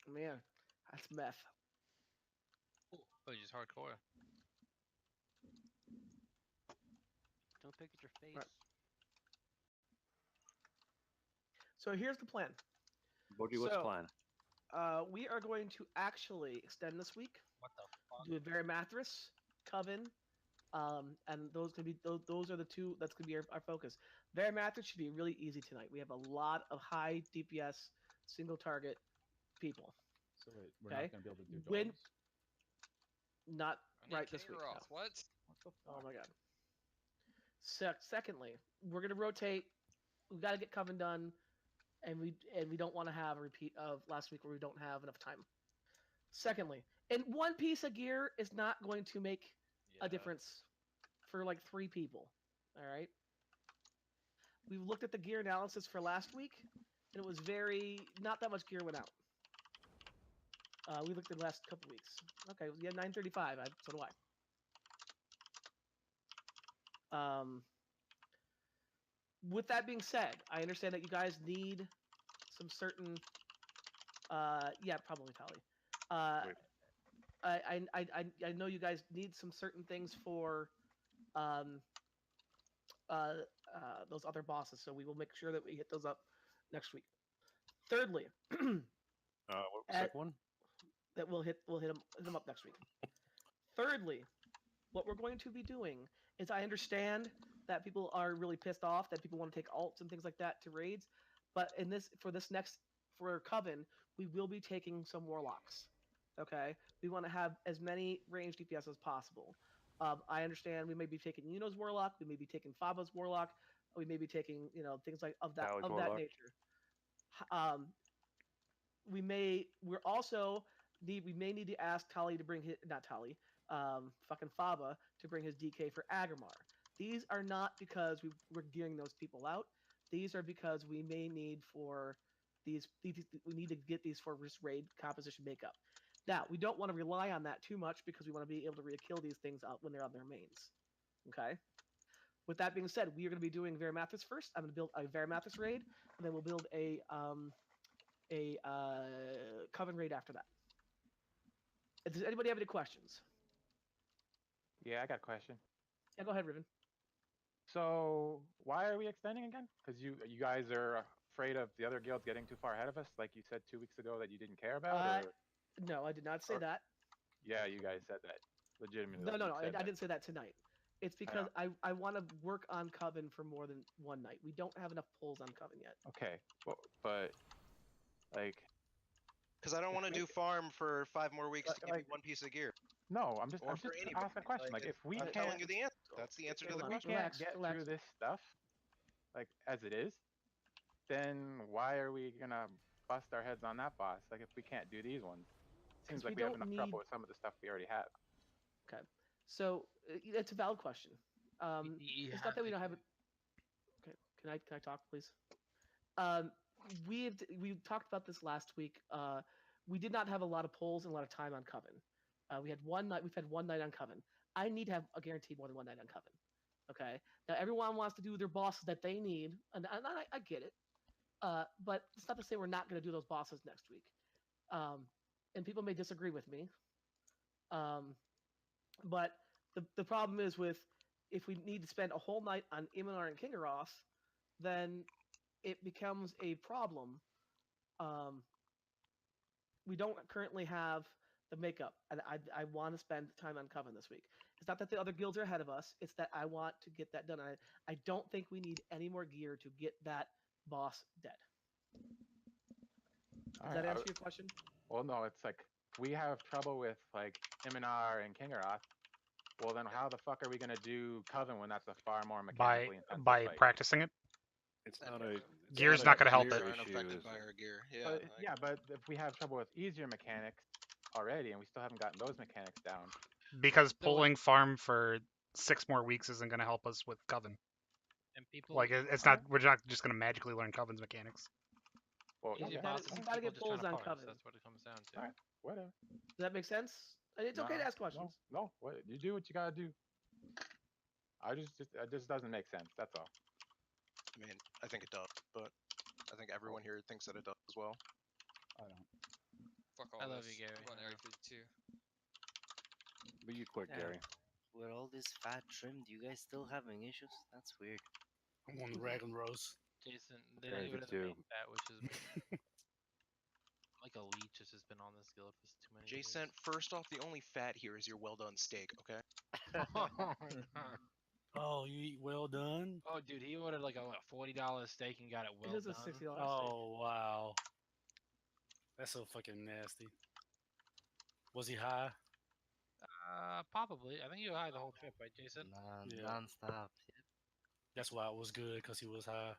Man, that's meth. Oh, you just hardcore. Don't pick at your Right. face. So here's the plan. Boogie, what's the So plan? we are going to actually extend this week. What the fuck? Do a Mattress, Coven, and those can be those are the two. That's gonna be our focus. Mattress should be really easy tonight. We have a lot of high DPS single target people. So wait, we're Okay, not gonna be able to do when dogs. not I need right this week. No. Kangaroth. What? What the Oh fuck? my god. Secondly, we're gonna rotate. We got to get Coven done, and we don't want to have a repeat of last week where we don't have enough time. Secondly, and one piece of gear is not going to make a Yeah. difference for like 3 people. All right. We looked at the gear analysis for last week, and it was very not that much gear went out. We looked at the last couple weeks. Okay, yeah, 935. So do I. With that being said, I understand that you guys need some certain. Yeah, probably Tally. Wait. I know you guys need some certain things for um, those other bosses, so we will make sure that we hit those up next week. Thirdly, What was the second one? that we'll hit them up next week. Thirdly, what we're going to be doing is I understand that people are really pissed off that people want to take alts and things like that to raids, but in this for Coven, we will be taking some warlocks. Okay, we want to have as many ranged DPS as possible. I understand we may be taking Yuno's warlock, we may be taking Faba's warlock, we may be taking things like Tally's that warlock. nature. Um, we're also we may need to ask Tali to bring his not Tali, fucking Faba to bring his DK for Agamar. These are not because we're gearing those people out. These are because we may need for these we need to get these for this raid composition makeup. Now we don't want to rely on that too much because we want to be able to kill these things out when they're on their mains. Okay. With that being said, we are going to be doing Varimathus first. I'm going to build a Varimathus raid, and then we'll build a Coven raid after that. Does anybody have any questions? Yeah, I got a question. Yeah, go ahead, Riven. So why are we extending again? Because you guys are afraid of the other guilds getting too far ahead of us, like you said 2 weeks ago that you didn't care about, or No, I did not say or- that. yeah, you guys said that legitimately. No, like, no, you no. said I that. didn't say that tonight. It's because I want to work on Coven for more than one night. We don't have enough pulls on Coven yet. Okay, but like, Because I don't want to If we- do farm for 5 more weeks to give me like, one piece of gear. no, I'm just Or for anybody. asking a question. Like, if we I'm can't, telling you the answer. That's the answer to if the Hold on, we question. can't relax, get relax. through this stuff, like as it is, then why are we gonna bust our heads on that boss? Like, if we can't do these ones, seems 'Cause like we we have don't enough need- trouble with some of the stuff we already have. Okay. So it's a valid question. It's not that we don't have it. Okay. Can I talk, please? We've talked about this last week. We did not have a lot of polls and a lot of time on Coven. We had one night. We've had one night on Coven. I need to have a guaranteed more than one night on Coven. Okay. Now everyone wants to do their bosses that they need, and I get it. But it's not to say we're not going to do those bosses next week. And people may disagree with me. But the problem is with if we need to spend a whole night on Iminar and Kingaroth, then it becomes a problem. We don't currently have the makeup, and I want to spend time on Coven this week. It's not that the other guilds are ahead of us; it's that I want to get that done. I don't think we need any more gear to get that boss dead. Does All that right, answer your question? well, no, it's like we have trouble with like Iminar and Kingaroth. Well, then how the fuck are we gonna do Coven when that's a far more mechanically intensive by fight? practicing it. It's not a. Gear's not not a gonna help gear it. Aren't issue, affected is by it? our gear. Yeah. But, like- yeah, but if we have trouble with easier mechanics already, and we still haven't gotten those mechanics down, Because pulling farm for 6 more weeks isn't going to help us with Coven. And people Like it's not. We're not just going to magically learn Coven's mechanics. well, easy okay, bosses. you and gotta people get just trying pulls to on farm, so Coven. that's what it comes down to. Alright. whatever. Does that make sense? It's okay No, to ask questions. No, what you do what you gotta do. It just doesn't make sense. That's all. I mean, I think it does, but I think everyone here thinks that it does as well. I don't. For call I love this. you, Gary. Run I Area know. 52. Be you quick, Yeah. Gary. With all this fat trim, do you guys still having issues? That's weird. I'm on the Raglan Rose. Jason, they Very don't even good have the too. main fat, which is like a leech has just been on this guild for too many years. Jason, first off, the only fat here is your well done steak, okay? Oh, you eat well done? Oh, dude, he ordered like a what, $40 steak and got it well it is a done. $60 steak. Oh, wow. That's so fucking nasty. Was he high? Probably. I think you were high the whole trip, right, Jason? Yeah. Non-stop. That's why it was good, because he was high.